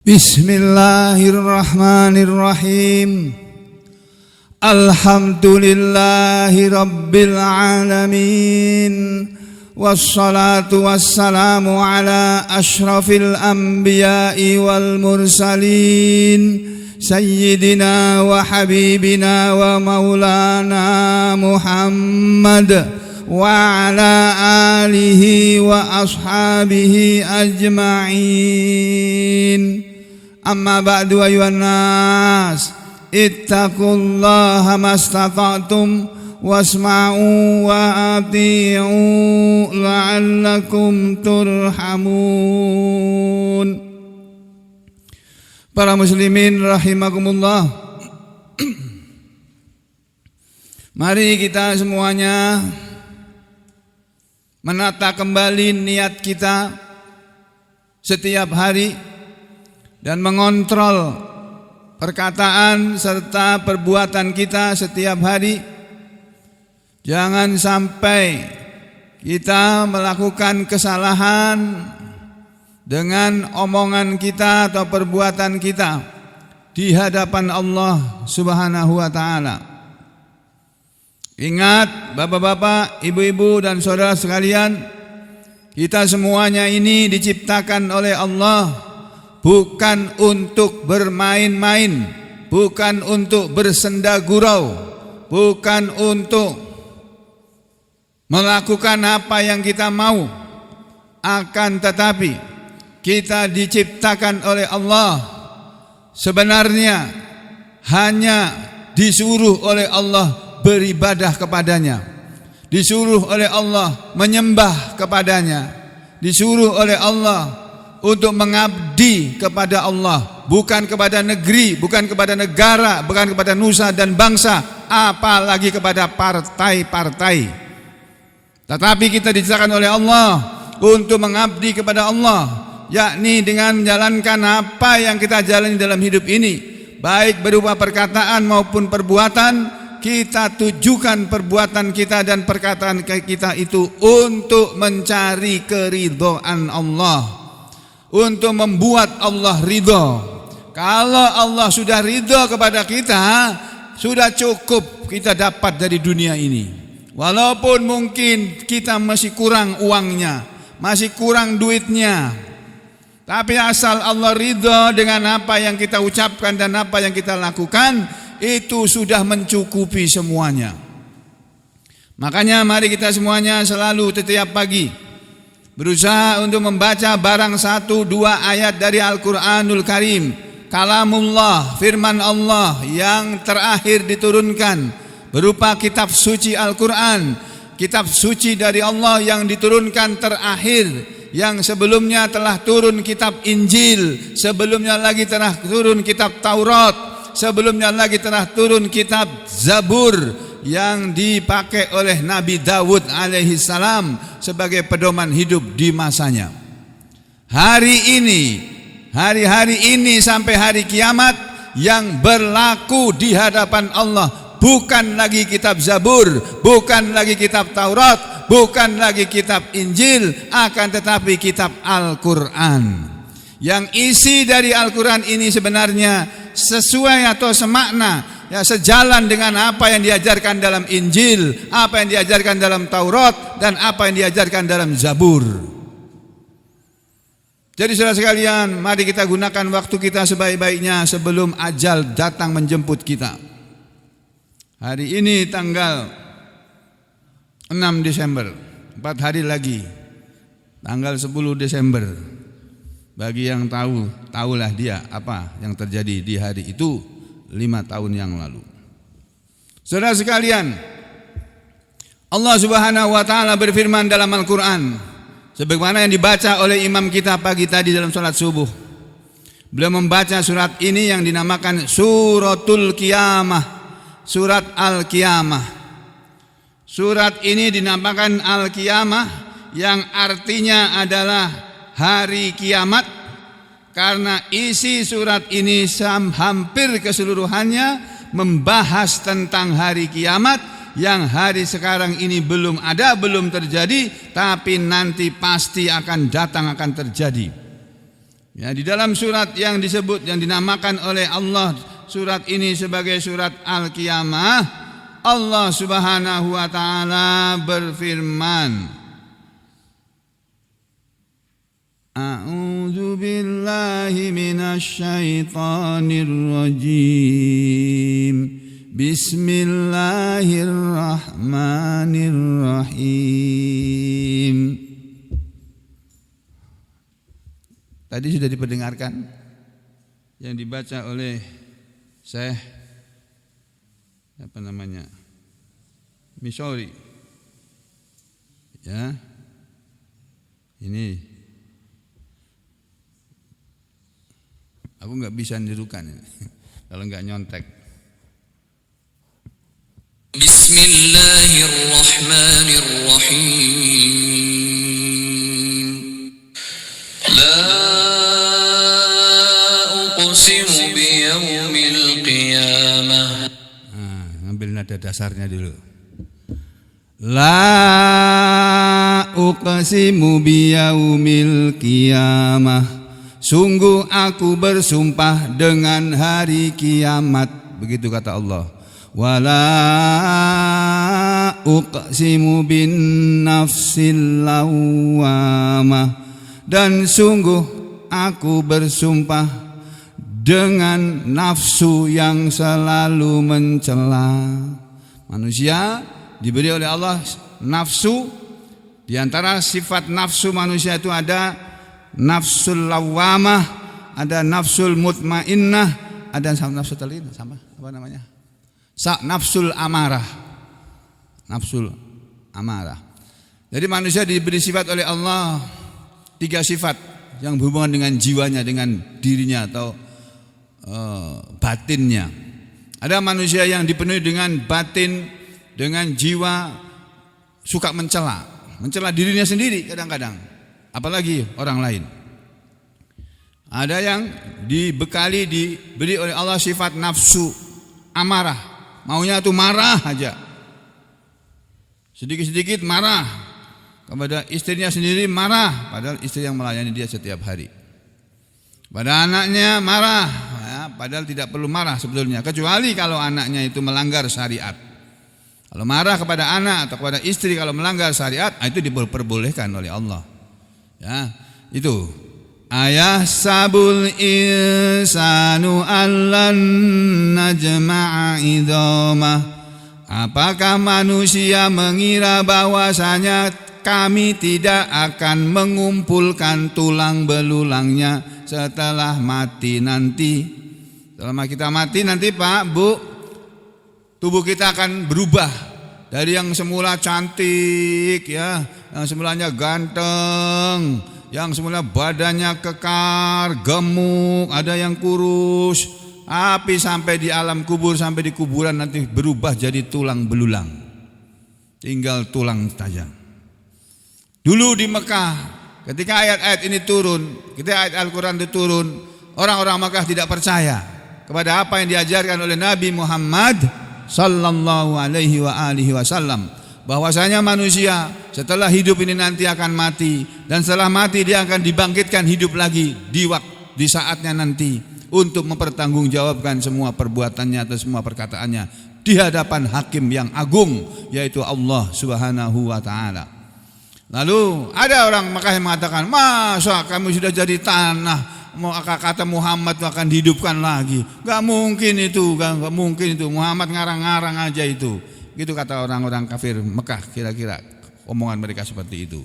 Bismillahirrahmanirrahim. Alhamdulillahi rabbil alamin. Wassalatu wassalamu ala ashrafil anbiya'i wal mursalin, sayyidina wa habibina wa maulana Muhammad wa ala alihi wa ashabihi ajma'in. Amma ba'du ayuhan nas, ittaqullaha mastata'tum wasma'u wa ati'u la'allakum turhamun. Para muslimin rahimakumullah, mari kita semuanya menata kembali niat kita setiap hari dan mengontrol perkataan serta perbuatan kita setiap hari. Jangan sampai kita melakukan kesalahan dengan omongan kita atau perbuatan kita di hadapan Allah Subhanahu wa ta'ala. Ingat bapak-bapak, ibu-ibu dan saudara sekalian, kita semuanya ini diciptakan oleh Allah bukan untuk bermain-main, bukan untuk bersenda gurau, bukan untuk melakukan apa yang kita mau. Akan tetapi kita diciptakan oleh Allah sebenarnya hanya disuruh oleh Allah beribadah kepadanya, disuruh oleh Allah menyembah kepadanya, disuruh oleh Allah untuk mengabdi kepada Allah, bukan kepada negeri, bukan kepada negara, bukan kepada nusa dan bangsa, apalagi kepada partai-partai. Tetapi kita diciptakan oleh Allah untuk mengabdi kepada Allah, yakni dengan menjalankan apa yang kita jalani dalam hidup ini, baik berupa perkataan maupun perbuatan. Kita tujukan perbuatan kita dan perkataan kita itu untuk mencari keridhaan Allah, untuk membuat Allah ridho. Kalau Allah sudah ridho kepada kita, sudah cukup kita dapat dari dunia ini. Walaupun mungkin kita masih kurang uangnya, masih kurang duitnya, tapi asal Allah ridho dengan apa yang kita ucapkan dan apa yang kita lakukan, itu sudah mencukupi semuanya. Makanya mari kita semuanya selalu setiap pagi berusaha untuk membaca barang 1-2 ayat dari Al-Quranul Karim, kalamullah, firman Allah yang terakhir diturunkan berupa kitab suci Al-Quran, kitab suci dari Allah yang diturunkan terakhir. Yang sebelumnya telah turun kitab Injil, sebelumnya lagi telah turun kitab Taurat, sebelumnya lagi telah turun kitab Zabur yang dipakai oleh Nabi Dawud alaihi salam sebagai pedoman hidup di masanya. Hari ini sampai hari kiamat yang berlaku di hadapan Allah bukan lagi kitab Zabur, bukan lagi kitab Taurat, bukan lagi kitab Injil, akan tetapi kitab Al-Quran. Yang isi dari Al-Quran ini sebenarnya sesuai atau semakna, ya, sejalan dengan apa yang diajarkan dalam Injil, apa yang diajarkan dalam Taurat, dan apa yang diajarkan dalam Zabur. Jadi saudara sekalian, mari kita gunakan waktu kita sebaik-baiknya sebelum ajal datang menjemput kita. Hari ini tanggal 6 Desember, 4 hari lagi, tanggal 10 Desember. Bagi yang tahulah dia apa yang terjadi di hari itu 5 tahun yang lalu. Saudara sekalian, Allah Subhanahu wa ta'ala berfirman dalam Al-Quran, sebagaimana yang dibaca oleh imam kita pagi tadi dalam salat subuh. Beliau membaca surat ini yang dinamakan Suratul Qiyamah, surat Al-Qiyamah. Surat ini dinamakan Al-Qiyamah yang artinya adalah hari kiamat, karena isi surat ini hampir keseluruhannya membahas tentang hari kiamat yang hari sekarang ini belum ada, belum terjadi, tapi nanti pasti akan datang, akan terjadi. Ya, di dalam surat yang disebut yang dinamakan oleh Allah surat ini sebagai surat Al-Qiyamah, Allah Subhanahu wa taala berfirman, A'udzu billahi minasy syaithanir rajim. Bismillahirrahmanirrahim. Tadi sudah diperdengarkan yang dibaca oleh Syekh Misori. Ya. Ini aku enggak bisa nirukan ini kalau enggak nyontek. Bismillahirrahmanirrahim. La uqsimu biyaumil qiyamah. Ngambil nada dasarnya dulu. La uqsimu biyaumil qiyamah. Sungguh aku bersumpah dengan hari kiamat. Begitu kata Allah. Wala uqsimu bin nafsil lawwamah. Dan sungguh aku bersumpah dengan nafsu yang selalu mencela. Manusia diberi oleh Allah nafsu. Di antara sifat nafsu manusia itu ada nafsul lawwamah, ada nafsul mutmainnah, ada nafsul talin, sama apa namanya? Nafsul amarah. Nafsul amarah. Jadi manusia diberi sifat oleh Allah 3 sifat yang berhubungan dengan jiwanya, dengan dirinya atau batinnya. Ada manusia yang dipenuhi dengan batin, dengan jiwa suka mencela dirinya sendiri kadang-kadang, apalagi orang lain. Ada yang diberi oleh Allah sifat nafsu amarah, maunya itu marah aja, sedikit-sedikit marah kepada istrinya sendiri, marah padahal istri yang melayani dia setiap hari. Pada anaknya marah, ya, padahal tidak perlu marah sebetulnya, kecuali kalau anaknya itu melanggar syariat. Kalau marah kepada anak atau kepada istri kalau melanggar syariat, itu diperbolehkan oleh Allah. Ya, itu. Ayahsabul insanu allan najma'a idhamah. Apakah manusia mengira bahwasanya kami tidak akan mengumpulkan tulang belulangnya setelah mati nanti? Setelah kita mati nanti Pak, Bu, tubuh kita akan berubah dari yang semula cantik, ya, yang semulanya ganteng, yang semula badannya kekar, gemuk, ada yang kurus, tapi sampai di alam kubur, sampai di kuburan nanti berubah jadi tulang belulang, tinggal tulang saja. Dulu di Mekah, ketika ayat-ayat ini turun, ketika ayat Al-Quran itu turun, orang-orang Mekah tidak percaya kepada apa yang diajarkan oleh Nabi Muhammad sallallahu alaihi wasallam, bahwasanya manusia setelah hidup ini nanti akan mati, dan setelah mati dia akan dibangkitkan hidup lagi di saatnya nanti untuk mempertanggungjawabkan semua perbuatannya atau semua perkataannya di hadapan hakim yang agung, yaitu Allah Subhanahu wa taala. Lalu ada orang Mekah yang mengatakan, masa kamu sudah jadi tanah, kata Muhammad itu akan dihidupkan lagi? Gak mungkin itu, gak mungkin itu, Muhammad ngarang-ngarang aja itu. Gitu kata orang-orang kafir Mekah, kira-kira omongan mereka seperti itu.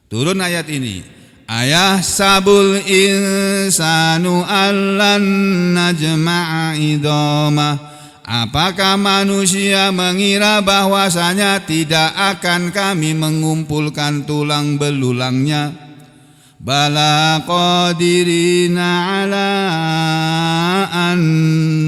Turun ayat ini, ayahsabul insanu allan najma'a idhamah. Apakah manusia mengira bahwasanya tidak akan kami mengumpulkan tulang belulangnya? Bala qadirina ala an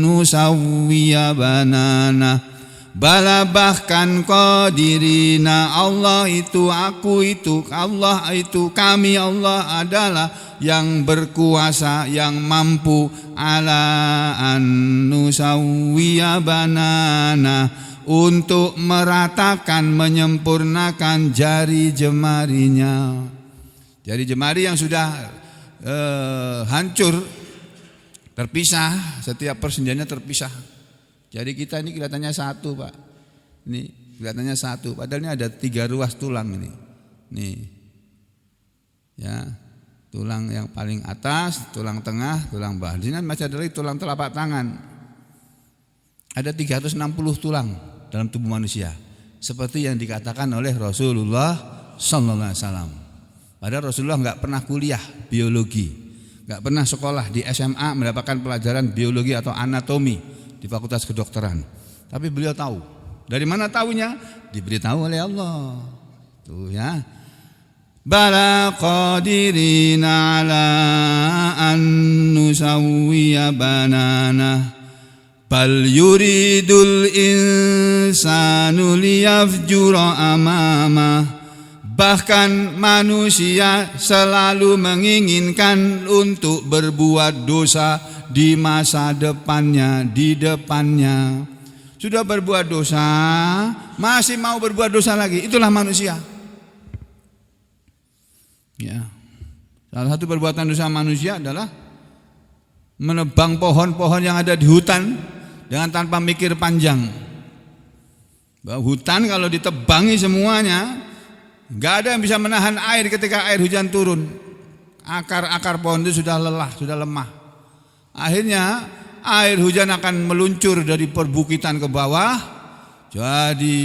nusawwiya banana. Bala bahkan qadirina, Allah itu, aku itu, Allah itu, kami, Allah adalah yang berkuasa, yang mampu, ala an nusawwiya banana, untuk meratakan, menyempurnakan jari jemarinya. Jari jemari yang sudah hancur, terpisah, setiap persendiannya terpisah. Jadi kita ini kelihatannya satu, Pak. Ini kelihatannya satu, padahal ini ada 3 ruas tulang ini. Nih. Ya. Tulang yang paling atas, tulang tengah, tulang bawah. Di sini masih ada lagi tulang telapak tangan. Ada 360 tulang dalam tubuh manusia. Seperti yang dikatakan oleh Rasulullah sallallahu alaihi wasallam. Padahal Rasulullah enggak pernah kuliah biologi, enggak pernah sekolah di SMA mendapatkan pelajaran biologi atau anatomi di Fakultas Kedokteran. Tapi beliau tahu. Dari mana tahunya? Diberitahu oleh Allah. Tuh ya. Bala qadirina ala an nusawwiya banana bal yuridul insanu liyafjura amama. Bahkan manusia selalu menginginkan untuk berbuat dosa di masa depannya, di depannya. Sudah berbuat dosa, masih mau berbuat dosa lagi. Itulah manusia. Ya. Salah satu perbuatan dosa manusia adalah menebang pohon-pohon yang ada di hutan dengan tanpa mikir panjang. Bahwa hutan kalau ditebangi semuanya, enggak ada yang bisa menahan air ketika air hujan turun. Akar-akar pohon itu sudah lelah, sudah lemah. Akhirnya air hujan akan meluncur dari perbukitan ke bawah, jadi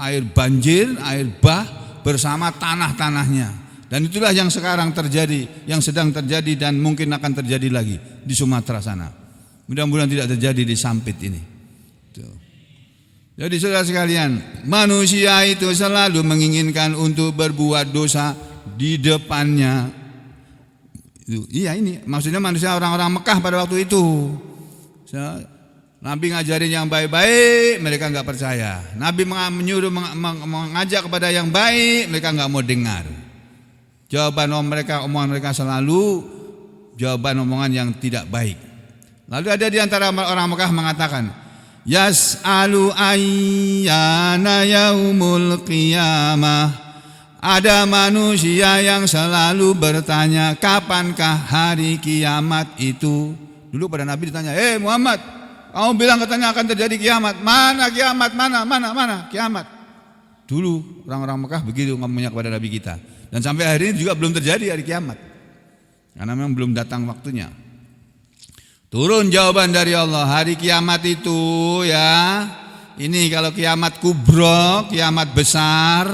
air banjir, air bah bersama tanah-tanahnya. Dan itulah yang sekarang terjadi, yang sedang terjadi dan mungkin akan terjadi lagi di Sumatera sana. Mudah-mudahan tidak terjadi di Sampit ini. Tuh. Jadi saudara sekalian, manusia itu selalu menginginkan untuk berbuat dosa di depannya. Iya ini maksudnya manusia orang-orang Mekah pada waktu itu. Nabi ngajarin yang baik-baik, mereka enggak percaya. Nabi menyuruh mengajak kepada yang baik, mereka enggak mau dengar. Omongan mereka selalu jawaban omongan yang tidak baik. Lalu ada di antara orang Mekah mengatakan, Yas'alu ayyana yaumul qiyamah. Ada manusia yang selalu bertanya, kapankah hari kiamat itu? Dulu pada Nabi ditanya, Muhammad, kamu bilang katanya akan terjadi kiamat. Mana kiamat? Mana kiamat? Dulu orang-orang Mekah begitu ngomongnya kepada Nabi kita. Dan sampai hari ini juga belum terjadi hari kiamat. Karena memang belum datang waktunya. Turun jawaban dari Allah, hari kiamat itu ya, ini kalau kiamat kubro, kiamat besar,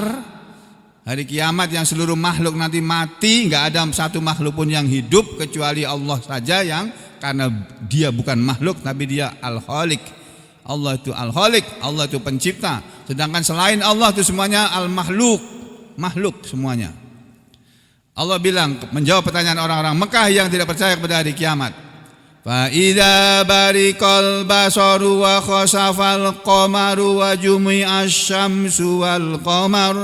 hari kiamat yang seluruh makhluk nanti mati, enggak ada satu makhluk pun yang hidup kecuali Allah saja yang karena dia bukan makhluk tapi dia Al-Khaliq. Allah itu Al-Khaliq, Allah itu pencipta. Sedangkan selain Allah itu semuanya Al-Makhluk, makhluk semuanya. Allah bilang menjawab pertanyaan orang-orang Mekah yang tidak percaya kepada hari kiamat. Fa idza bariqal basaru wa khasafal qamaru wa jumi'asy syamsu wal qamar.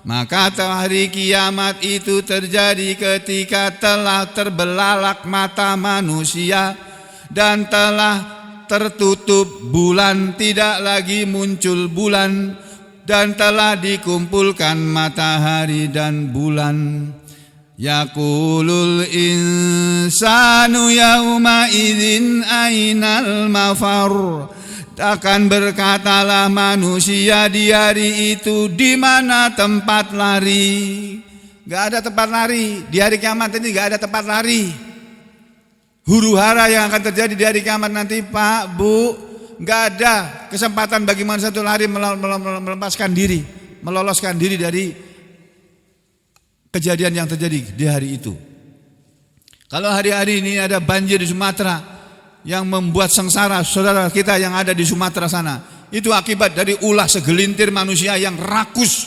Maka hari kiamat itu terjadi ketika telah terbelalak mata manusia dan telah tertutup bulan, tidak lagi muncul bulan, dan telah dikumpulkan matahari dan bulan. Yaqulul insanu yauma idzin ainal mafar. Akan berkatalah manusia di hari itu, di mana tempat lari? Gak ada tempat lari di hari kiamat ini, gak ada tempat lari. Huru hara yang akan terjadi di hari kiamat nanti, Pak, Bu, gak ada kesempatan bagi manusia itu lari melepaskan diri, meloloskan diri dari kejadian yang terjadi di hari itu. Kalau hari-hari ini ada banjir di Sumatera yang membuat sengsara saudara kita yang ada di Sumatera sana, itu akibat dari ulah segelintir manusia yang rakus.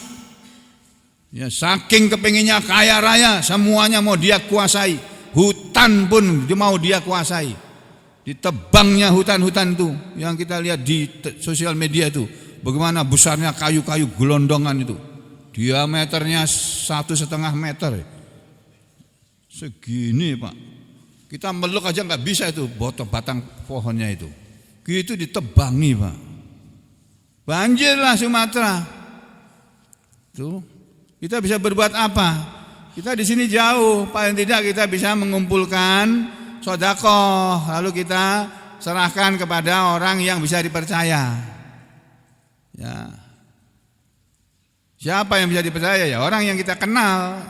Ya, saking kepinginnya kaya raya, semuanya mau dia kuasai. Hutan pun mau dia kuasai. Ditebangnya hutan-hutan itu yang kita lihat di sosial media itu, bagaimana besarnya kayu-kayu gelondongan itu. Diameternya 1,5 meter. Segini, Pak. Kita meluk aja nggak bisa itu batang pohonnya itu. Gitu ditebangi, Pak. Banjirlah Sumatera. Tuh. Kita bisa berbuat apa? kita di sini jauh, paling tidak kita bisa mengumpulkan sedekah, lalu kita serahkan kepada orang yang bisa dipercaya. Ya. Siapa yang bisa dipercaya? Ya orang yang kita kenal.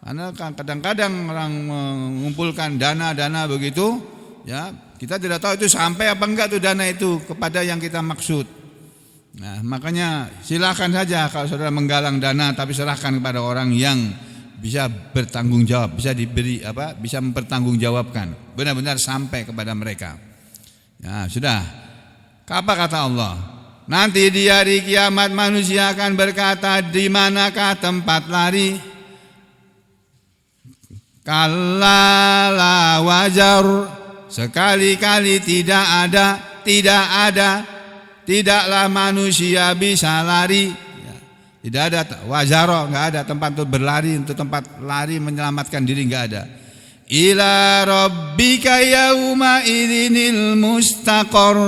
Karena kadang-kadang orang mengumpulkan dana-dana begitu, ya kita tidak tahu itu sampai apa enggak tuh dana itu kepada yang kita maksud. Nah, makanya silakan saja kalau saudara menggalang dana, tapi serahkan kepada orang yang bisa bertanggung jawab, bisa diberi bisa mempertanggungjawabkan, benar-benar sampai kepada mereka. Ya sudah. Apa kata Allah? Nanti di hari kiamat manusia akan berkata, di manakah tempat lari? Kalla la wajar, sekali-kali tidak ada, tidaklah manusia bisa lari. Tidak ada wajaro, enggak ada tempat untuk berlari, untuk tempat lari menyelamatkan diri enggak ada. Ila rabbika yauma idzinil mustaqar.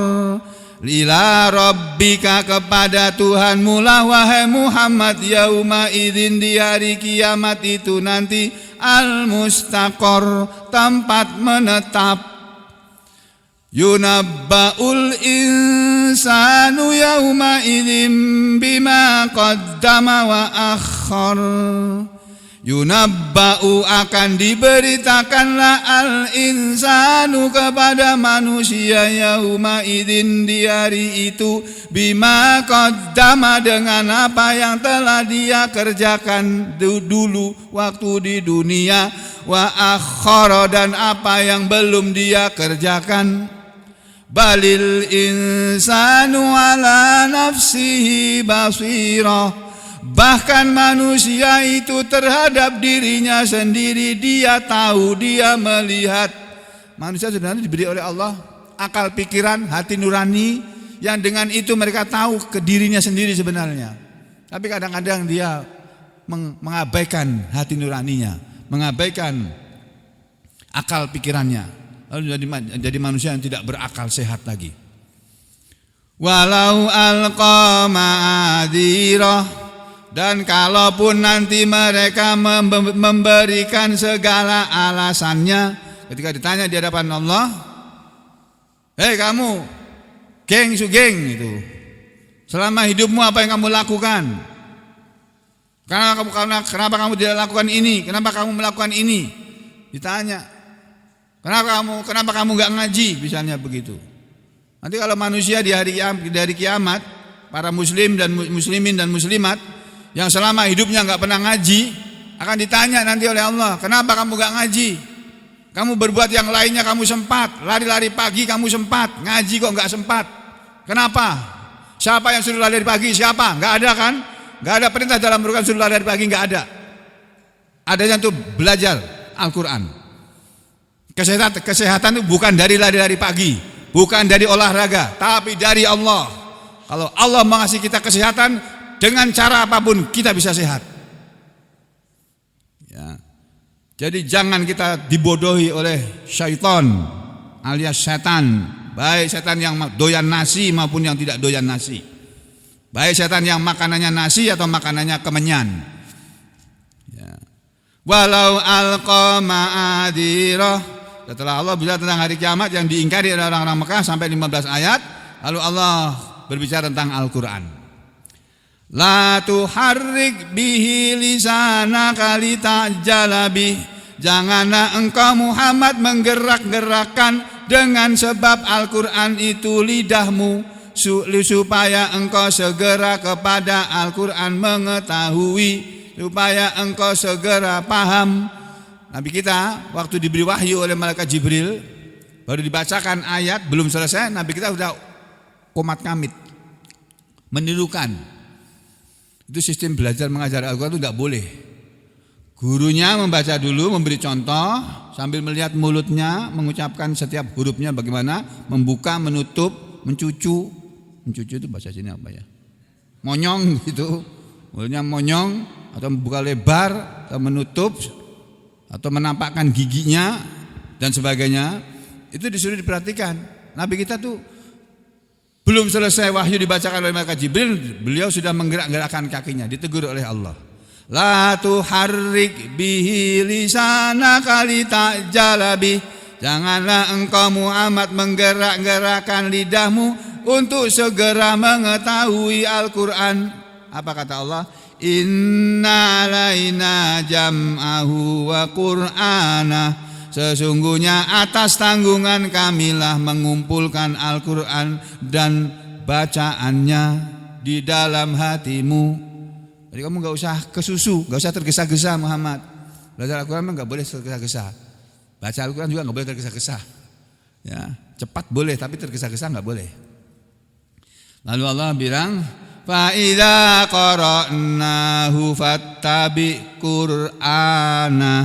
Ila rabbika, kepada Tuhanmu lah wahai Muhammad, yauma idzin, di hari kiamat itu nanti, al mustaqar, tempat menetap. Yunabba'ul insanu yauma idzin bima qaddama wa akhkhar. Yunabba'u, akan diberitakanlah al insanu, kepada manusia, yauma idzin, di hari itu, bima qaddama, dengan apa yang telah dia kerjakan dulu waktu di dunia, wa akhkhara, dan apa yang belum dia kerjakan. Balil insanu ala nafsihi basirah. Bahkan manusia itu terhadap dirinya sendiri dia tahu, dia melihat. Manusia sebenarnya diberi oleh Allah akal pikiran, hati nurani, yang dengan itu mereka tahu ke dirinya sendiri sebenarnya. Tapi kadang-kadang dia mengabaikan hati nuraninya, mengabaikan akal pikirannya, lalu jadi manusia yang tidak berakal sehat lagi. Walau alqa ma'adirah, dan kalaupun nanti mereka memberikan segala alasannya, ketika ditanya di hadapan Allah, hei kamu, geng sugeng itu, selama hidupmu apa yang kamu lakukan? Kenapa kamu tidak lakukan ini? Kenapa kamu melakukan ini? Ditanya, kenapa kamu nggak ngaji? Misalnya begitu. Nanti kalau manusia di hari kiamat, para muslim dan muslimin dan muslimat yang selama hidupnya nggak pernah ngaji, akan ditanya nanti oleh Allah, kenapa kamu nggak ngaji? Kamu berbuat yang lainnya kamu sempat, lari-lari pagi kamu sempat, ngaji kok nggak sempat? Kenapa? Siapa yang suruh lari pagi? Siapa? Nggak ada kan? Nggak ada perintah dalam Al-Quran suruh lari pagi, nggak ada. Adanya tuh belajar Al-Quran. Kesehatan itu bukan dari lari-lari pagi, bukan dari olahraga, tapi dari Allah. Kalau Allah mengasih kita kesehatan, dengan cara apapun kita bisa sehat. Ya. Jadi jangan kita dibodohi oleh syaitan alias setan, baik setan yang doyan nasi maupun yang tidak doyan nasi, baik setan yang makanannya nasi atau makanannya kemenyan. Ya. Walau alqa ma'adirah, setelah Allah bicara tentang hari kiamat yang diingkari oleh orang-orang Mekah sampai 15 ayat, lalu Allah berbicara tentang Al-Quran. La tuharrik bihi lisanaka lita'jala bih. Janganlah engkau Muhammad menggerak-gerakkan dengan sebab Al-Quran itu lidahmu, supaya engkau segera kepada Al-Quran mengetahui, supaya engkau segera paham. Nabi kita waktu diberi wahyu oleh malaikat Jibril, baru dibacakan ayat, belum selesai, Nabi kita sudah komat kamit, menirukan. Itu sistem belajar mengajar Al-Quran itu tidak boleh. Gurunya membaca dulu, memberi contoh, sambil melihat mulutnya, mengucapkan setiap hurufnya bagaimana, membuka, menutup, mencucu. Mencucu itu bahasa sini apa ya? Monyong gitu. Mulutnya monyong, atau membuka lebar, atau menutup, atau menampakkan giginya, dan sebagainya. Itu disuruh diperhatikan. Nabi kita tuh belum selesai wahyu dibacakan oleh malaikat Jibril, beliau sudah menggerak-gerakkan kakinya, ditegur oleh Allah. La tuharrik bihi lisanaka litajala bih. Janganlah engkau Muhammad menggerak-gerakkan lidahmu untuk segera mengetahui Al-Quran. Apa kata Allah? Inna alaina jam'ahu wa qur'ana. Sesungguhnya atas tanggungan kamilah mengumpulkan Al-Quran dan bacaannya di dalam hatimu. Jadi kamu gak usah kesusu, gak usah tergesa-gesa Muhammad. Belajar Al-Quran gak boleh tergesa-gesa. Baca Al-Quran juga gak boleh tergesa-gesa. Ya, cepat boleh tapi tergesa-gesa gak boleh. Lalu Allah bilang, fa idza qara'nahu fattabi' qur'ana.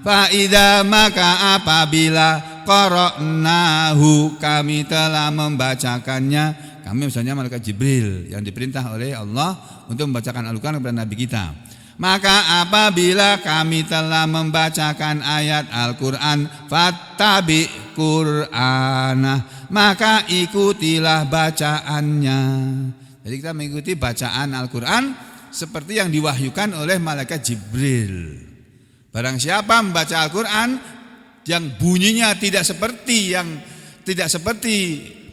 Fa idza maka apabila qara'nahu kami telah membacakannya. Kami misalnya malaikat Jibril yang diperintah oleh Allah untuk membacakan Al-Quran kepada Nabi kita. Maka apabila kami telah membacakan ayat Al-Quran, fattabi' qur'ana, maka ikutilah bacaannya. Jadi kita mengikuti bacaan Al-Quran seperti yang diwahyukan oleh malaikat Jibril. Barang siapa membaca Al-Quran yang bunyinya tidak seperti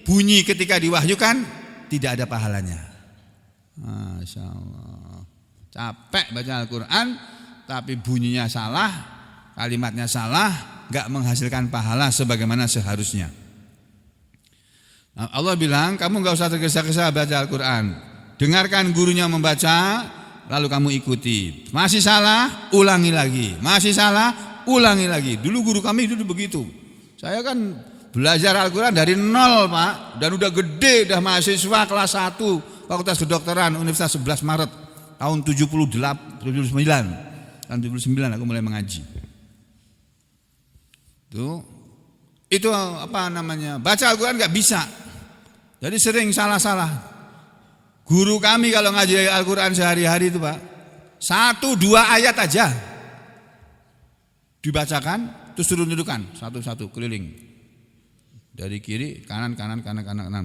bunyi ketika diwahyukan, tidak ada pahalanya. Masya Allah. Capek baca Al-Quran tapi bunyinya salah, kalimatnya salah, gak menghasilkan pahala sebagaimana seharusnya. Nah, Allah bilang kamu gak usah tergesa-gesa baca Al-Quran. Dengarkan gurunya membaca, lalu kamu ikuti. Masih salah, ulangi lagi. Masih salah, ulangi lagi. Dulu guru kami dulu begitu. Saya kan belajar Al-Quran dari nol Pak. Dan udah gede, udah mahasiswa kelas 1 Fakultas Kedokteran Universitas 11 Maret tahun 79. Tahun 79 aku mulai mengaji. Itu apa namanya? Baca Al-Quran gak bisa. Jadi sering salah-salah. Guru kami kalau ngaji Al-Quran sehari-hari itu Pak, 1-2 ayat aja dibacakan, terus suruh dudukan satu-satu keliling. Dari kiri, kanan,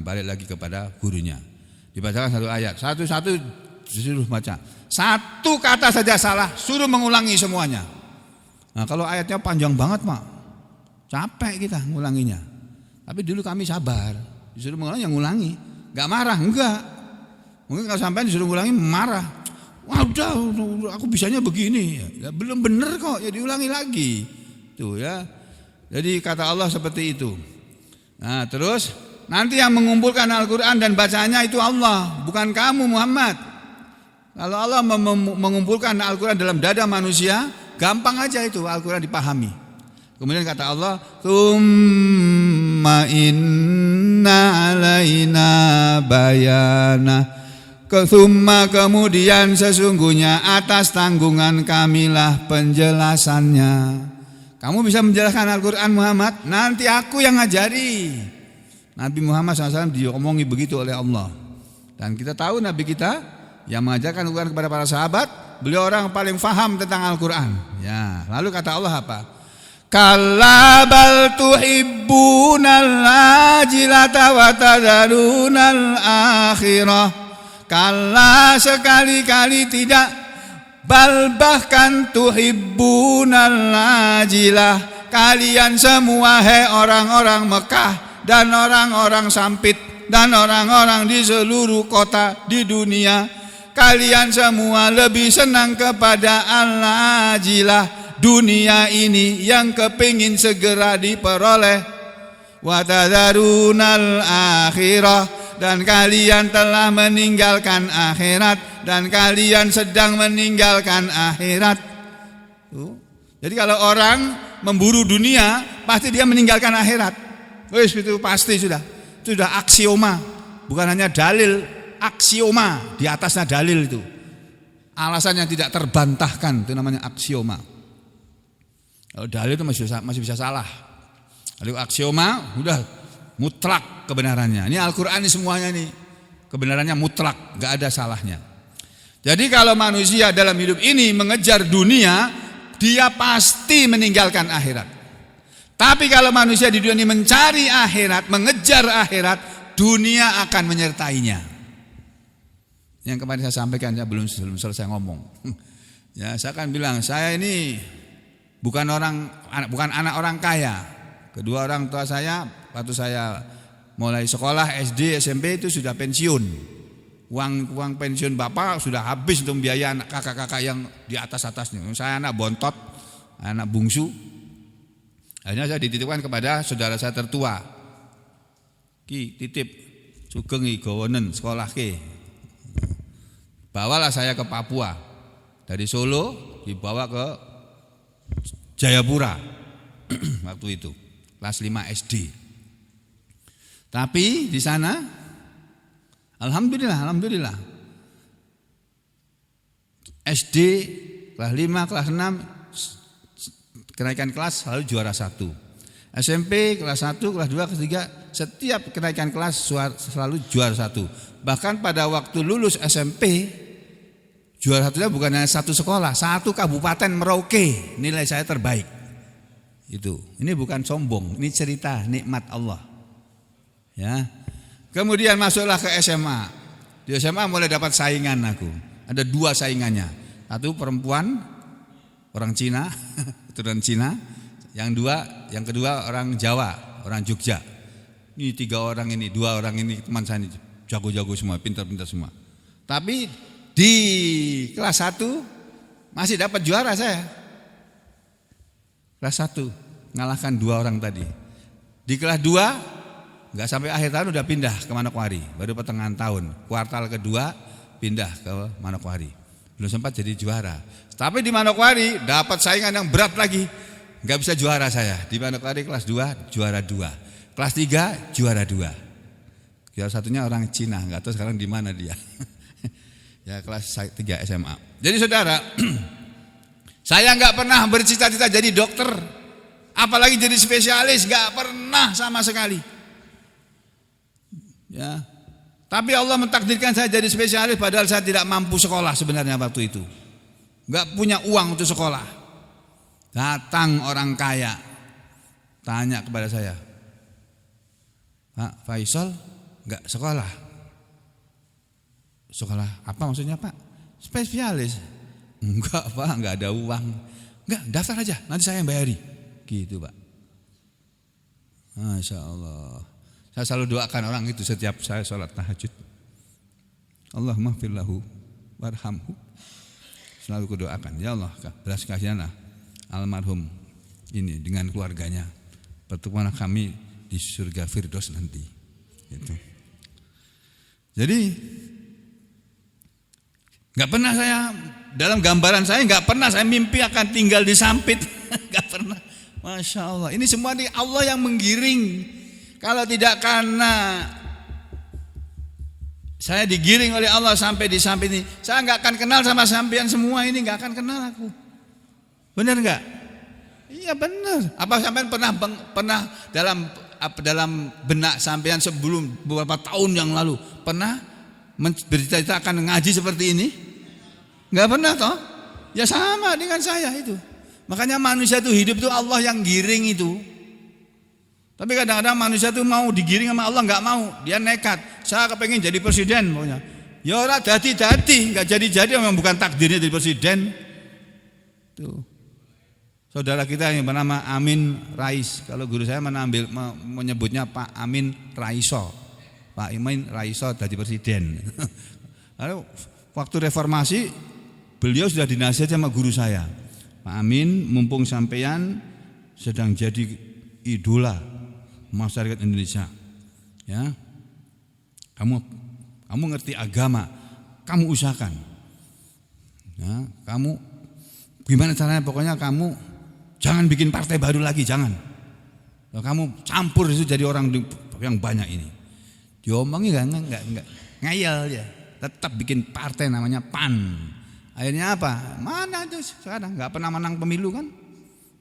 balik lagi kepada gurunya. Dibacakan 1 ayat, satu-satu disuruh baca. 1 kata saja salah, suruh mengulangi semuanya. Nah, kalau ayatnya panjang banget, Pak, capek kita ngulanginya. Tapi dulu kami sabar, disuruh mengulangi yang ngulangi, enggak marah, enggak. Mungkin kalau sampai disuruh ngulangi marah. Wah, udah aku bisanya begini. Ya, belum benar kok, ya diulangi lagi. Tuh ya. Jadi kata Allah seperti itu. Nah, terus nanti yang mengumpulkan Al-Quran dan bacaannya itu Allah, bukan kamu Muhammad. Kalau Allah mengumpulkan Al-Quran dalam dada manusia, gampang aja itu Al-Quran dipahami. Kemudian kata Allah, "Tsumma inna alaina bayana." Kemudian sesungguhnya atas tanggungan kamilah penjelasannya. Kamu bisa menjelaskan Al-Quran Muhammad, nanti aku yang ngajari. Nabi Muhammad SAW diomongi begitu oleh Allah. Dan kita tahu Nabi kita yang mengajarkan Al-Quran kepada para sahabat, beliau orang paling faham tentang Al-Quran. Ya, lalu kata Allah apa? Kalla bal tuhibbunal ajilata wa tadharunal akhirah. Kalla sekali-kali tidak, bal bahkan tuhibbunal ajilah, kalian semua hai orang-orang Mekah dan orang-orang Sampit dan orang-orang di seluruh kota di dunia, kalian semua lebih senang kepada al-ajilah, dunia ini yang kepingin segera diperoleh, wa tadharunal akhirah, dan kalian telah meninggalkan akhirat, dan kalian sedang meninggalkan akhirat. Jadi kalau orang memburu dunia, pasti dia meninggalkan akhirat. Wis, itu pasti sudah aksioma, bukan hanya dalil, aksioma, di atasnya dalil itu. Alasan yang tidak terbantahkan itu namanya aksioma. Kalau dalil itu masih bisa salah. Kalau aksioma udah mutlak kebenarannya. Ini Al-Quran ini semuanya nih kebenarannya mutlak, gak ada salahnya. Jadi kalau manusia dalam hidup ini mengejar dunia, dia pasti meninggalkan akhirat. Tapi kalau manusia di dunia ini mencari akhirat, mengejar akhirat, dunia akan menyertainya. Yang kemarin saya sampaikan, saya belum selesai ngomong. Ya, saya kan bilang saya ini bukan anak orang kaya. Kedua orang tua saya waktu saya mulai sekolah SD, SMP itu sudah pensiun. Uang pensiun bapak sudah habis untuk biaya anak kakak-kakak yang di atas-atasnya. Saya anak bontot, anak bungsu. Akhirnya saya dititipkan kepada saudara saya tertua. Ki titip sugeng gawonen sekolah ke. Bawalah saya ke Papua. Dari Solo dibawa ke Jayapura. Waktu itu kelas 5 SD. Tapi di sana Alhamdulillah SD kelas 5, kelas 6 kenaikan kelas selalu juara 1. SMP kelas 1, kelas 2, kelas 3 setiap kenaikan kelas selalu juara 1. Bahkan pada waktu lulus SMP juara satunya bukan hanya satu sekolah, satu kabupaten Merauke nilai saya terbaik. Itu. Ini bukan sombong, ini cerita nikmat Allah. Ya. Kemudian masuklah ke SMA. Di SMA mulai dapat saingan aku. Ada 2 saingannya. Satu perempuan orang Cina, keturunan Cina. Yang kedua orang Jawa, orang Jogja. Ini 3 orang ini, 2 orang ini teman saya ini jago-jago semua, pintar-pintar semua. Tapi di kelas 1 masih dapat juara saya. Kelas 1 ngalahkan 2 orang tadi. Di kelas 2 enggak sampai akhir tahun udah pindah ke Manokwari, baru pertengahan tahun. Kuartal kedua pindah ke Manokwari. Belum sempat jadi juara. Tapi di Manokwari dapat saingan yang berat lagi. Enggak bisa juara saya. Di Manokwari kelas 2 juara 2. Kelas 3 juara 2. Juara satunya orang Cina, enggak tahu sekarang di mana dia. Ya kelas 3 SMA. Jadi saudara, saya enggak pernah bercita-cita jadi dokter, apalagi jadi spesialis, enggak pernah sama sekali. Ya. Tapi Allah mentakdirkan saya jadi spesialis padahal saya tidak mampu sekolah sebenarnya waktu itu. Enggak punya uang untuk sekolah. Datang orang kaya tanya kepada saya, "Pak Faisal enggak sekolah?" "Sekolah apa maksudnya, Pak?" "Spesialis." "Enggak, Pak, enggak ada uang." "Enggak, daftar aja, nanti saya yang bayari." Gitu, Pak. Masya Allah. Saya selalu doakan orang itu setiap saya sholat tahajud. Allahumma firlahu warhamhu. Selalu kudoakan, ya Allah, belas kasihanlah almarhum ini dengan keluarganya. Pertemuan kami di surga Firdaus nanti. Gitu. Jadi enggak pernah saya dalam gambaran saya enggak pernah saya mimpi akan tinggal di Sampit. Enggak pernah. Masya Allah. Ini semua di Allah yang menggiring. Kalau tidak karena saya digiring oleh Allah sampai di Sampit ini, saya enggak akan kenal sama sampean semua ini, enggak akan kenal aku. Benar enggak? Iya benar. Apa sampean pernah dalam benak sampean sebelum beberapa tahun yang lalu pernah bercita-cita akan ngaji seperti ini? Enggak pernah toh? Ya sama dengan saya itu. Makanya manusia itu hidup itu Allah yang giring itu. Tapi kadang-kadang manusia itu mau digiring sama Allah, enggak mau. Dia nekat. Saya kepengen jadi presiden pokoknya. Ya ora dadi-dadi, enggak jadi-jadi, memang bukan takdirnya jadi presiden. Tuh. Saudara kita yang bernama Amin Rais. Kalau guru saya menyebutnya Pak Amin Raiso. Pak Amin Raiso jadi presiden. Lalu waktu reformasi beliau sudah dinasihati sama guru saya. Pak Amin, mumpung sampean sedang jadi idola masyarakat Indonesia, ya, kamu ngerti agama, kamu usahakan, ya, kamu gimana caranya, pokoknya kamu jangan bikin partai baru lagi, jangan, kamu campur itu jadi orang yang banyak ini. Diomongi enggak ngayal dia, tetap bikin partai namanya PAN. Akhirnya apa? Mana aja sekarang enggak pernah menang pemilu kan?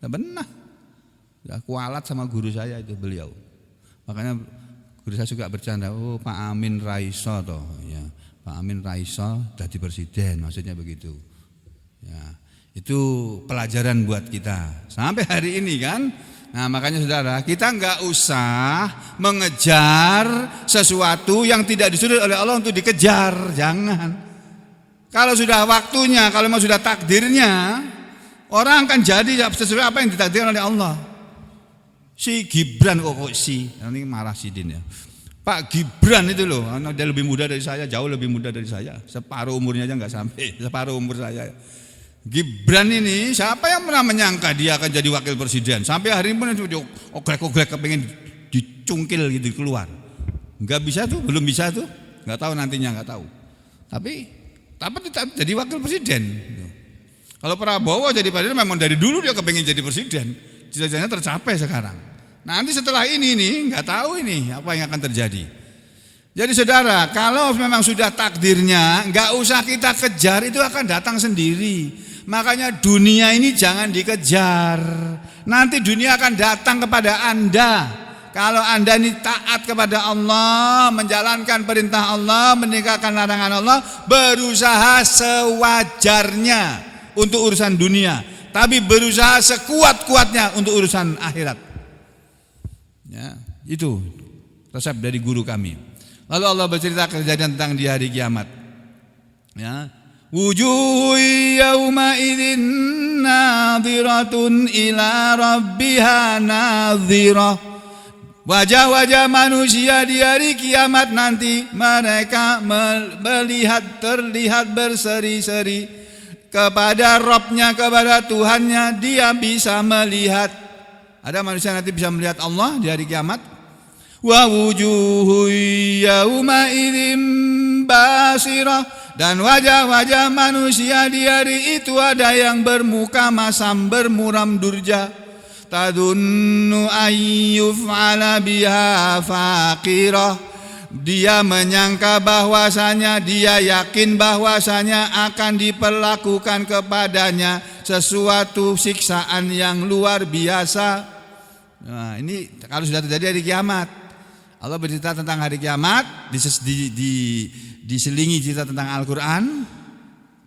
Enggak pernah. Ya, kualat sama guru saya itu beliau. Makanya guru saya suka bercanda, oh Pak Amin Raiso toh, ya. Pak Amin Raiso jadi presiden, maksudnya begitu. Ya, itu pelajaran buat kita sampai hari ini kan. Nah makanya saudara, kita enggak usah mengejar sesuatu yang tidak disuruh oleh Allah untuk dikejar, jangan. Kalau sudah waktunya, kalau mau sudah takdirnya, orang akan jadi sesuai apa yang ditakdirkan oleh Allah. Si Gibran kok nanti marah Sidin ya. Pak Gibran itu loh, dia lebih muda dari saya, jauh lebih muda dari saya. Separuh umurnya aja nggak sampai, separuh umur saya. Gibran ini siapa yang pernah menyangka dia akan jadi wakil presiden? Sampai hari ini pun oglek-oglek kepengen dicungkil gitu keluar. Nggak bisa tuh, belum bisa tuh, nggak tahu nantinya nggak tahu. Tapi tetap jadi wakil presiden. Kalau Prabowo jadi presiden memang dari dulu dia kepengen jadi presiden, cita-citanya tercapai sekarang. Nanti setelah ini nih nggak tahu ini apa yang akan terjadi. Jadi saudara, kalau memang sudah takdirnya, nggak usah kita kejar, itu akan datang sendiri. Makanya dunia ini jangan dikejar. Nanti dunia akan datang kepada Anda. Kalau Anda ini taat kepada Allah, menjalankan perintah Allah, meninggalkan larangan Allah, berusaha sewajarnya untuk urusan dunia, tapi berusaha sekuat-kuatnya untuk urusan akhirat. Ya, itu resep dari guru kami. Lalu Allah bercerita kejadian tentang di hari kiamat. Ya. Wujuhu yawma idzin nadhiratun ila rabbiha nadhirah. Wajah-wajah manusia di hari kiamat nanti mereka terlihat berseri-seri kepada Rabb-nya, kepada Tuhannya. Dia bisa melihat. Ada manusia nanti bisa melihat Allah di hari kiamat. Wa wujuhu yawma idzin basirah, dan wajah-wajah manusia di hari itu ada yang bermuka masam, bermuram durja. Tadunnu ayyuf'ala biha faqirah. Dia menyangka bahwasanya, dia yakin bahwasanya akan diperlakukan kepadanya sesuatu siksaan yang luar biasa. Nah, ini kalau sudah terjadi hari kiamat. Allah bercerita tentang hari kiamat, diselingi cerita tentang Al-Quran.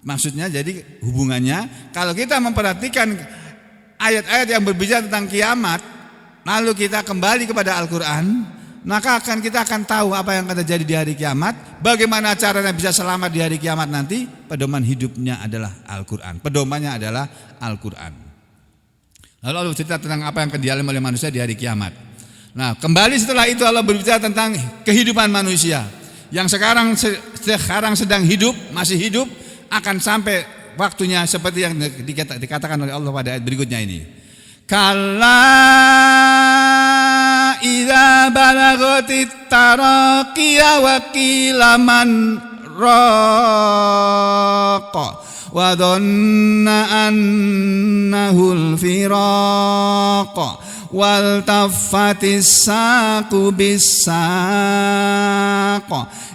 Maksudnya jadi hubungannya, kalau kita memperhatikan ayat-ayat yang berbicara tentang kiamat, lalu kita kembali kepada Al-Quran, maka kita akan tahu apa yang akan terjadi di hari kiamat. Bagaimana caranya bisa selamat di hari kiamat nanti. Pedoman hidupnya adalah Al-Quran, pedomannya adalah Al-Quran. Lalu Allah cerita tentang apa yang akan dialami oleh manusia di hari kiamat. Nah, kembali setelah itu Allah berbicara tentang kehidupan manusia yang sekarang sedang hidup, masih hidup, akan sampai waktunya seperti yang dikatakan oleh Allah pada ayat berikutnya ini. Kalla idza balagatit taraqiya wa qila man raqa wa dhanna annahul firaq wal taffatis saqu bis-saq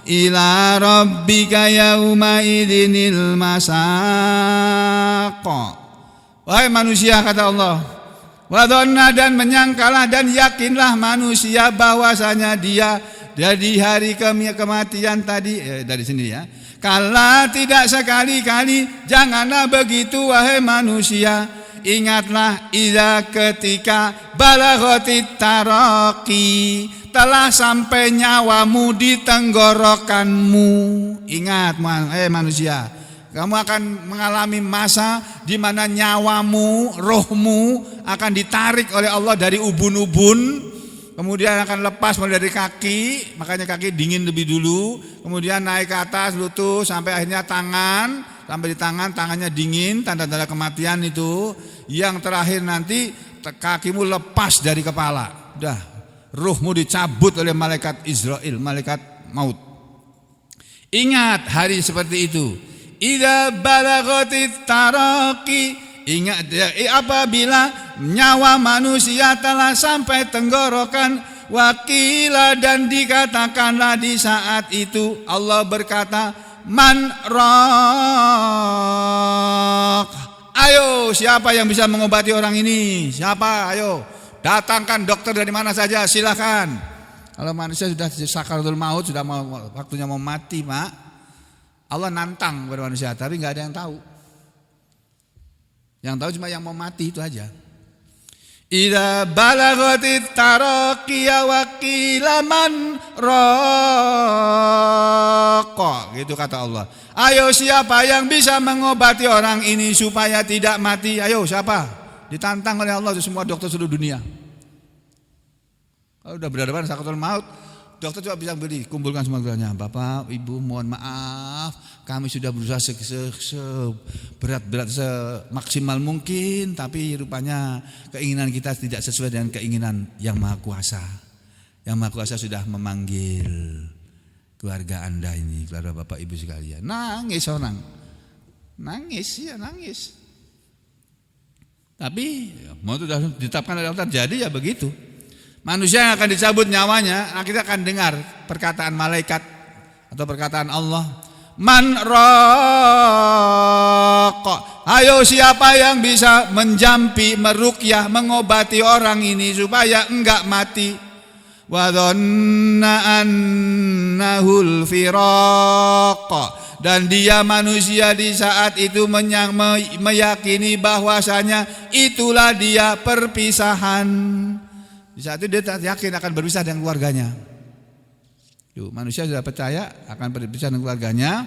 ila rabbika yauma idzinil masaq. Wahai manusia, kata Allah, wa dhanna, dan menyangkalah dan yakinlah manusia bahwasanya dia dari hari kematian tadi, dari sini ya. Kala, tidak sekali-kali, janganlah begitu wahai manusia. Ingatlah idza ketika balaghatit taraqi, telah sampai nyawamu di tenggorokanmu. Ingat manusia, kamu akan mengalami masa di mana nyawamu, rohmu akan ditarik oleh Allah dari ubun-ubun. Kemudian akan lepas mulai dari kaki, makanya kaki dingin lebih dulu. Kemudian naik ke atas lutut sampai akhirnya tangan, sampai di tangannya dingin, tanda-tanda kematian itu. Yang terakhir nanti kakimu lepas dari kepala. Udah, ruhmu dicabut oleh malaikat Israel, malaikat maut. Ingat hari seperti itu. Idza balaghatit taraqi, ingat apabila nyawa manusia telah sampai tenggorokan, wakila, dan dikatakanlah di saat itu Allah berkata, man raq, ayo siapa yang bisa mengobati orang ini? Siapa? Ayo datangkan dokter dari mana saja, silakan. Kalau manusia sudah sakaratul maut, sudah waktunya mau mati, Mak, Allah nantang kepada manusia, tapi nggak ada yang tahu. Yang tahu cuma yang mau mati itu aja. Idza balaghatit taraqiya wa qila man raqa, gitu kata Allah. Ayo siapa yang bisa mengobati orang ini supaya tidak mati? Ayo siapa? Ditantang oleh Allah semua dokter seluruh dunia. Kalau udah berhadapan sakaratul maut, dokter coba bisa beri, kumpulkan semua gelarnya. Bapak, Ibu, mohon maaf, kami sudah berusaha seberat-berat semaksimal mungkin, tapi rupanya keinginan kita tidak sesuai dengan keinginan Yang Maha Kuasa. Yang Maha Kuasa sudah memanggil keluarga Anda ini, keluarga Bapak Ibu sekalian. Nangis orang. Nangis. Tapi mau sudah ditetapkan oleh Allah terjadi ya begitu. Manusia yang akan dicabut nyawanya, kita akan dengar perkataan malaikat atau perkataan Allah. Man raqa. Ayo siapa yang bisa menjampi, meruqyah, mengobati orang ini supaya enggak mati. Wa dhanna annahul firaq, dan dia manusia di saat itu meyakini bahwasanya itulah dia perpisahan. Di saat itu dia yakin akan berpisah dengan keluarganya. Manusia sudah percaya akan berpisah dengan keluarganya.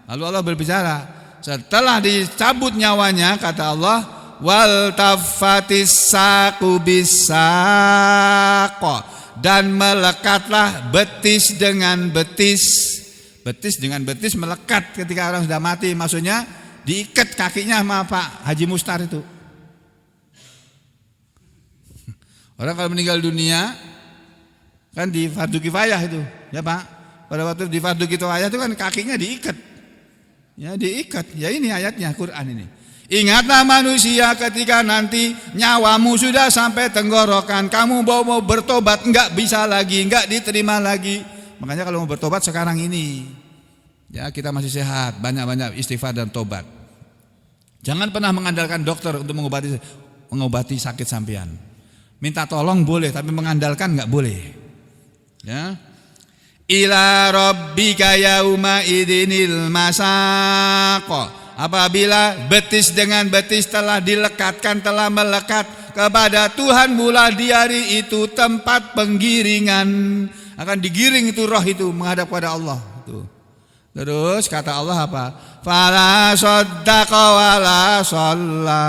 Lalu Allah berbicara, setelah dicabut nyawanya, kata Allah, wal taffatis saqu bisaq, dan melekatlah betis dengan betis. Betis dengan betis melekat ketika orang sudah mati, maksudnya diikat kakinya sama Pak Haji Mustar itu. Orang kalau meninggal dunia kan di fardu kifayah itu, ya Pak. Pada waktu di fardu kifayah itu kan kakinya diikat. Ya diikat. Ya ini ayatnya Quran ini. Ingatlah manusia ketika nanti nyawamu sudah sampai tenggorokan, kamu mau bertobat enggak bisa lagi, enggak diterima lagi. Makanya kalau mau bertobat sekarang ini, ya kita masih sehat, banyak-banyak istighfar dan tobat. Jangan pernah mengandalkan dokter untuk mengobati sakit sampean. Minta tolong boleh, tapi mengandalkan enggak boleh. Ya. Ila rabbika yauma idinil masaq. Apabila betis dengan betis telah dilekatkan, telah melekat kepada Tuhan mula di hari itu tempat penggiringan, akan digiring itu roh itu menghadap kepada Allah itu. Terus kata Allah apa? Fala saddaqa wala shalla,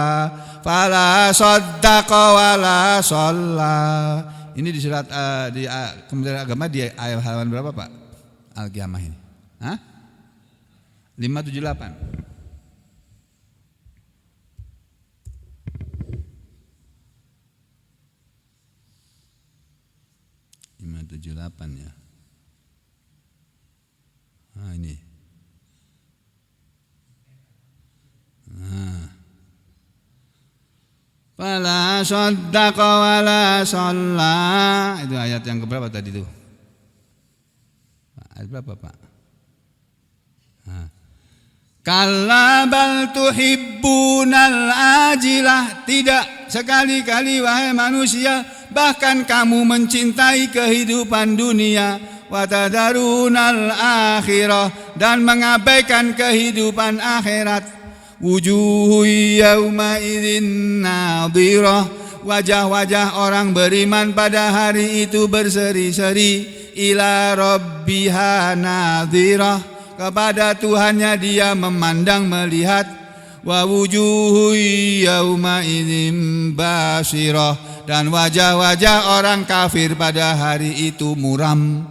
fala saddaqa wala shalla. Ini di surat di Kementerian Agama di ayat halaman berapa Pak? Al-Qiyamah ini. Hah? 578. 578 ya. Nah ini. Nah. Fala saddaqa wala shalla. Itu ayat yang keberapa tadi itu? Ayat berapa Pak? Nah. Kalla bal tuhibbunal ajilah. Tidak, sekali-kali wahai manusia, bahkan kamu mencintai kehidupan dunia, wa tadarunal akhirah, dan mengabaikan kehidupan akhirat. Wujuhu yauma idzin nadhirah, wajah-wajah orang beriman pada hari itu berseri-seri. Ila rabbiha nadhirah, kepada Tuhannya dia memandang melihat. Wa wujuhu yauma idzin basirah, dan wajah-wajah orang kafir pada hari itu muram.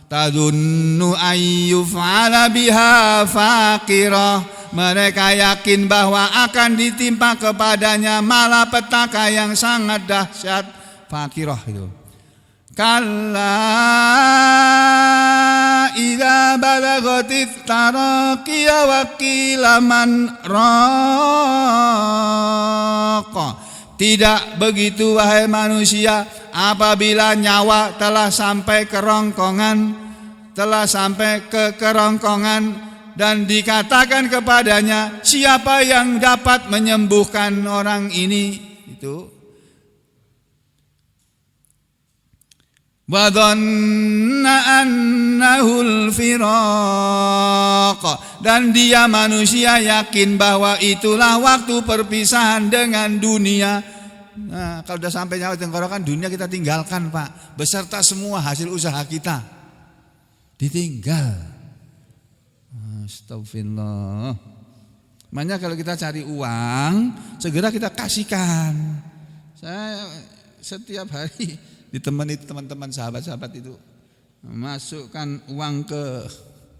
Tadunnu ayyuf'ala biha faqirah, mereka yakin bahwa akan ditimpa kepadanya malapetaka yang sangat dahsyat. Faqirah itu. Kalla idza balagatit taraqiya wa qila man raqa. Tidak begitu wahai manusia, apabila nyawa telah sampai kerongkongan, dan dikatakan kepadanya, siapa yang dapat menyembuhkan orang ini? Itu wa dhanna annahul firaq, dan dia manusia yakin bahwa itulah waktu perpisahan dengan dunia. Nah, kalau sudah sampai nyawa tenggorokan, dunia kita tinggalkan Pak, beserta semua hasil usaha kita. ditinggal. Astagfirullah. Makanya kalau kita cari uang, segera kita kasihkan. Saya setiap hari ditemani teman-teman sahabat-sahabat itu masukkan uang ke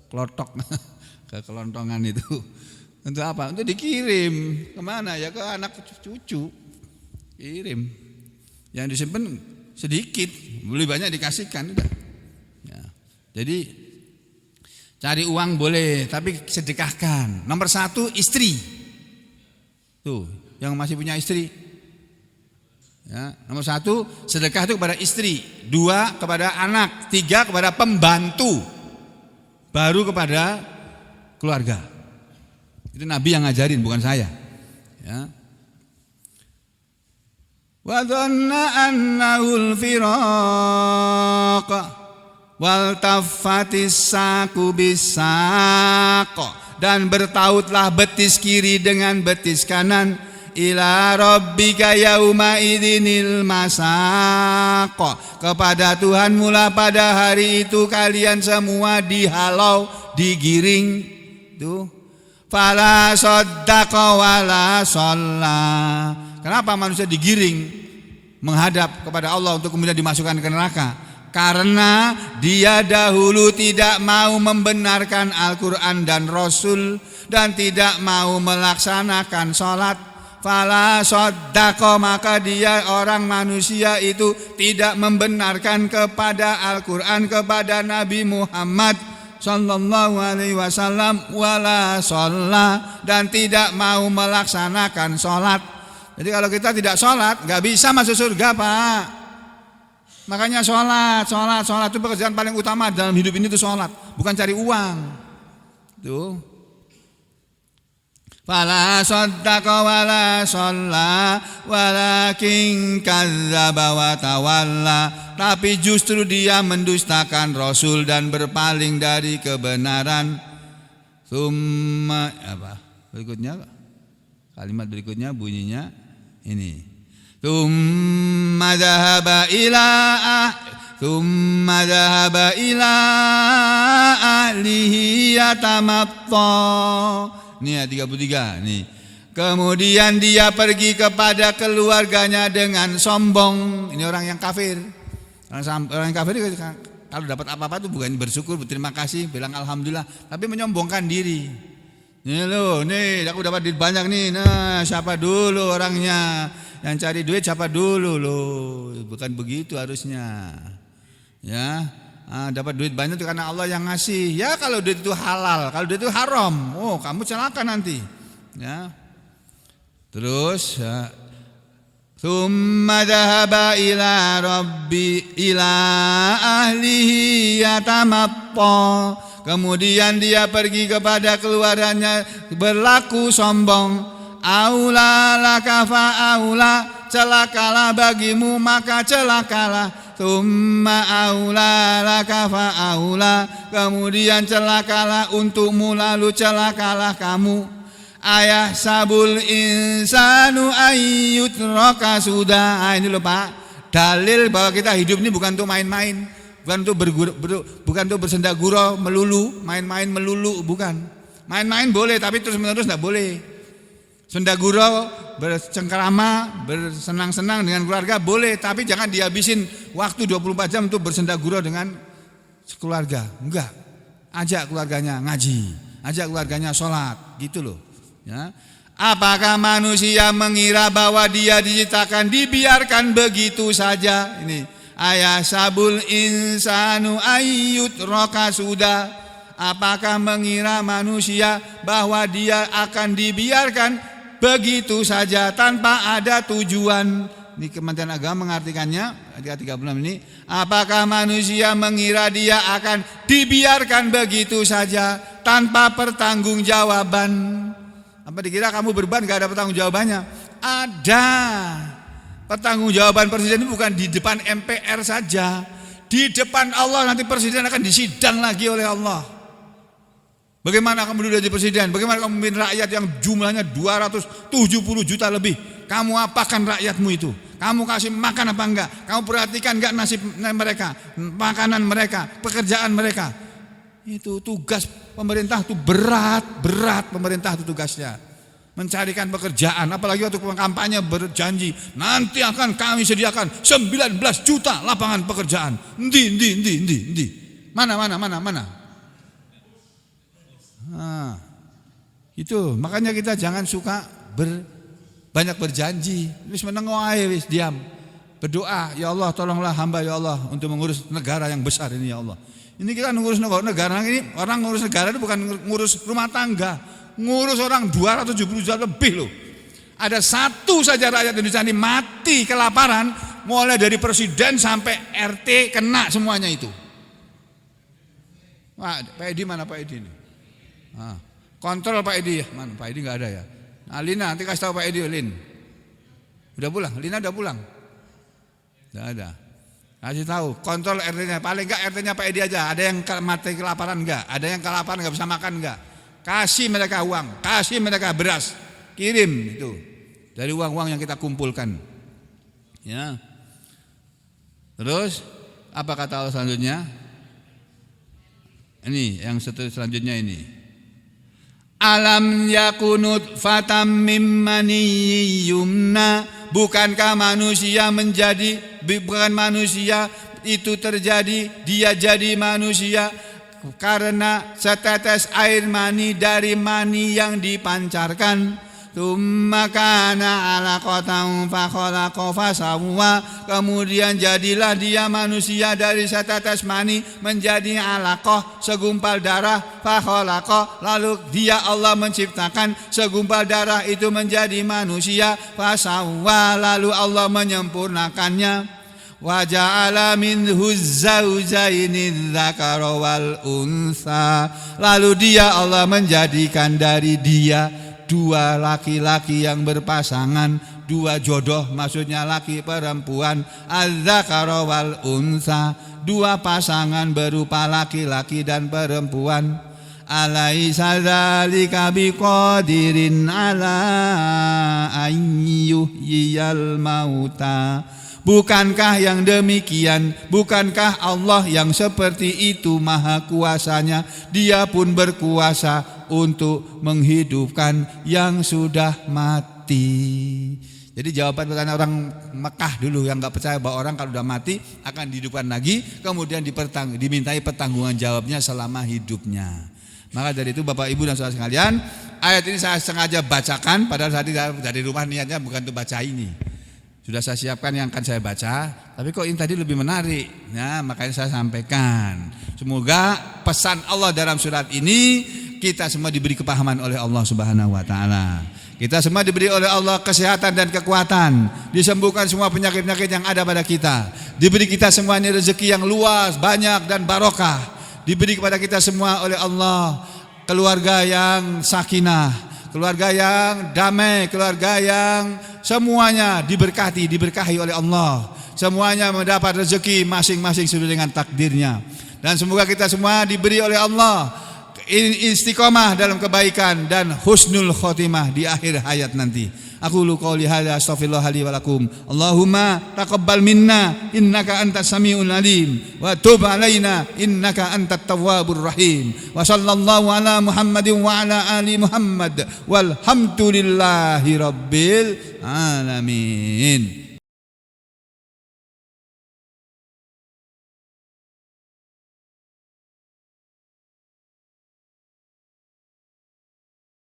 klotok, ke kelontongan itu. Untuk apa? Untuk dikirim kemana ya? Ke anak cucu. Kirim. Yang disimpan sedikit, lebih banyak dikasihkan udah. Ya. Jadi cari uang boleh, tapi sedekahkan. Nomor 1 istri. Tuh, yang masih punya istri. Ya, nomor 1 sedekah itu kepada istri, 2 kepada anak, 3 kepada pembantu, baru kepada keluarga. Itu Nabi yang ngajarin, bukan saya. Ya. Wa dhanna annahul firaq wal taffatis saku bisaq, dan bertautlah betis kiri dengan betis kanan, ila rabbika yauma idzinil masaq, kepada Tuhanmu lah pada hari itu kalian semua dihalau, digiring. Tuh, fala saddaqa wala shalla. Kenapa manusia digiring menghadap kepada Allah untuk kemudian dimasukkan ke neraka? Karena dia dahulu tidak mau membenarkan Al-Quran dan Rasul, dan tidak mau melaksanakan sholat. Fala saddaqa, maka dia orang manusia itu tidak membenarkan kepada Al-Quran, kepada Nabi Muhammad sallallahu alaihi wasallam, wala shalla, dan tidak mau melaksanakan sholat. Jadi kalau kita tidak sholat gak bisa masuk surga, Pak. Makanya sholat itu pekerjaan paling utama dalam hidup ini, itu sholat, bukan cari uang. Tuh. Fala saddaqa wala shalla walakin kadzdzaba wa tawalla, tapi justru dia mendustakan Rasul dan berpaling dari kebenaran. Summa apa? Berikutnya, kalimat berikutnya bunyinya ini. Tsumma dhahaba ila ahlihi yatamatta. Ini ayat 33 nih. Kemudian dia pergi kepada keluarganya dengan sombong. Ini orang yang kafir. Orang yang kafir kalau dapat apa-apa tuh bukan bersyukur, berterima kasih, bilang alhamdulillah, tapi menyombongkan diri. Nih lo, nih aku dapat duit banyak nih. Nah, siapa dulu orangnya? Yang cari duit siapa dulu lo? Bukan begitu harusnya. Ya, dapat duit banyak itu karena Allah yang ngasih. Ya kalau duit itu halal, kalau duit itu haram, oh kamu celaka nanti. Ya. Terus ya. Tsumma dhahaba ila ahlihi yatamatta. Kemudian dia pergi kepada keluarganya berlaku sombong. Aula laka fa aula, celakalah bagimu maka celakalah. Tsumma aula laka fa aula, kemudian celakalah untukmu lalu celakalah kamu. Ayah sabul insanu ayyutraka sudah. Ini loh Pak, dalil bahwa kita hidup ini bukan untuk main-main. Bukan untuk bersenda gurau melulu, main-main melulu, bukan. Main-main boleh, tapi terus-menerus tidak boleh. Senda gurau, bercengkerama, bersenang-senang dengan keluarga boleh, tapi jangan dihabisin waktu 24 jam untuk bersenda gurau dengan keluarga. Enggak. Ajak keluarganya ngaji, ajak keluarganya sholat, gitu loh. Ya. Apakah manusia mengira bahwa dia diciptakan dibiarkan begitu saja? Ini ayah sabul insanu ayyutraka sudah. Apakah mengira manusia bahwa dia akan dibiarkan begitu saja tanpa ada tujuan? Ini Kementerian Agama mengartikannya ayat 36 ini. Apakah manusia mengira dia akan dibiarkan begitu saja tanpa pertanggungjawaban? Apa dikira kamu berban gak ada pertanggungjawabannya? Ada. Pertanggungjawaban presiden itu bukan di depan MPR saja, di depan Allah nanti presiden akan disidang lagi oleh Allah. Bagaimana kamu dulu jadi presiden? Bagaimana kamu memimpin rakyat yang jumlahnya 270 juta lebih? Kamu apakan rakyatmu itu? Kamu kasih makan apa enggak? Kamu perhatikan enggak nasib mereka, makanan mereka, pekerjaan mereka? Itu tugas pemerintah itu berat pemerintah itu tugasnya. Mencarikan pekerjaan, apalagi waktu kampanye berjanji nanti akan kami sediakan 19 juta lapangan pekerjaan. Endi. Mana. Nah, itu makanya kita jangan suka banyak berjanji. Wis meneng wae wis diam. Berdoa, ya Allah tolonglah hamba ya Allah untuk mengurus negara yang besar ini ya Allah. Ini kita ngurus negara ini, orang ngurus negara itu bukan ngurus rumah tangga, ngurus orang 270 juta lebih loh. Ada satu saja rakyat Indonesia ini mati kelaparan, mulai dari presiden sampai RT kena semuanya itu. Pak Edi mana Pak Edi ini? Nah, kontrol Pak Edi ya, mana Pak Edi nggak ada ya. Nah, Lina nanti kasih tahu Pak Edi, Lin. Udah pulang, Lina udah pulang. Nggak ada. Kasih tahu, kontrol RT-nya. Paling enggak RT-nya Pak Edi aja. Ada yang mati kelaparan enggak? Ada yang kelaparan enggak bisa makan enggak? Kasih mereka uang, kasih mereka beras, kirim itu dari uang-uang yang kita kumpulkan. Ya. Terus apa kata Allah selanjutnya? Ini yang selanjutnya ini. Alam yakunut fatam mimmani yumna. Bukankah manusia bukan manusia itu terjadi, dia jadi manusia karena setetes air mani dari mani yang dipancarkan. Tsumma kana 'alaqatan fa khalaqa fasawwa. Kemudian jadilah dia manusia dari setetes mani menjadi 'alaqah, segumpal darah, fa khalaqa. Lalu dia Allah menciptakan segumpal darah itu menjadi manusia, fasawwa. Lalu Allah menyempurnakannya. Wa ja'ala minhu zawjaini dzakara wal unsa. Lalu dia Allah menjadikan dari dia dua laki-laki yang berpasangan, dua jodoh maksudnya laki perempuan, az-zakara wal unsa, dua pasangan berupa laki-laki dan perempuan. Alaisa dzalika biqadirin ala ayyuhyiyal mauta. Bukankah yang demikian, bukankah Allah yang seperti itu maha kuasanya, dia pun berkuasa untuk menghidupkan yang sudah mati. Jadi jawaban pertanyaan orang Mekah dulu yang gak percaya bahwa orang kalau sudah mati akan dihidupkan lagi, kemudian dimintai pertanggungan jawabnya selama hidupnya. Maka dari itu Bapak Ibu dan saudara sekalian, ayat ini saya sengaja bacakan, padahal tadi dari rumah niatnya bukan untuk baca ini. Sudah saya siapkan yang akan saya baca, tapi kok ini tadi lebih menarik. Nah, makanya saya sampaikan. Semoga pesan Allah dalam surat ini kita semua diberi kepahaman oleh Allah Subhanahu wa taala. Kita semua diberi oleh Allah kesehatan dan kekuatan, disembuhkan semua penyakit-penyakit yang ada pada kita. Diberi kita semuanya rezeki yang luas, banyak dan barokah. Diberi kepada kita semua oleh Allah keluarga yang sakinah, keluarga yang damai, keluarga yang semuanya diberkahi oleh Allah. Semuanya mendapat rezeki masing-masing sesuai dengan takdirnya. Dan semoga kita semua diberi oleh Allah istiqomah dalam kebaikan dan husnul khotimah di akhir hayat nanti. Aku qouli hadza astaghfirullah li wa lakum. Allahumma taqabbal minna innaka antas samiul alim wa tub alaina innaka antat tawwabur rahim. Wa sallallahu ala Muhammadin wa ala ali Muhammad walhamdulillahi rabbil alamin.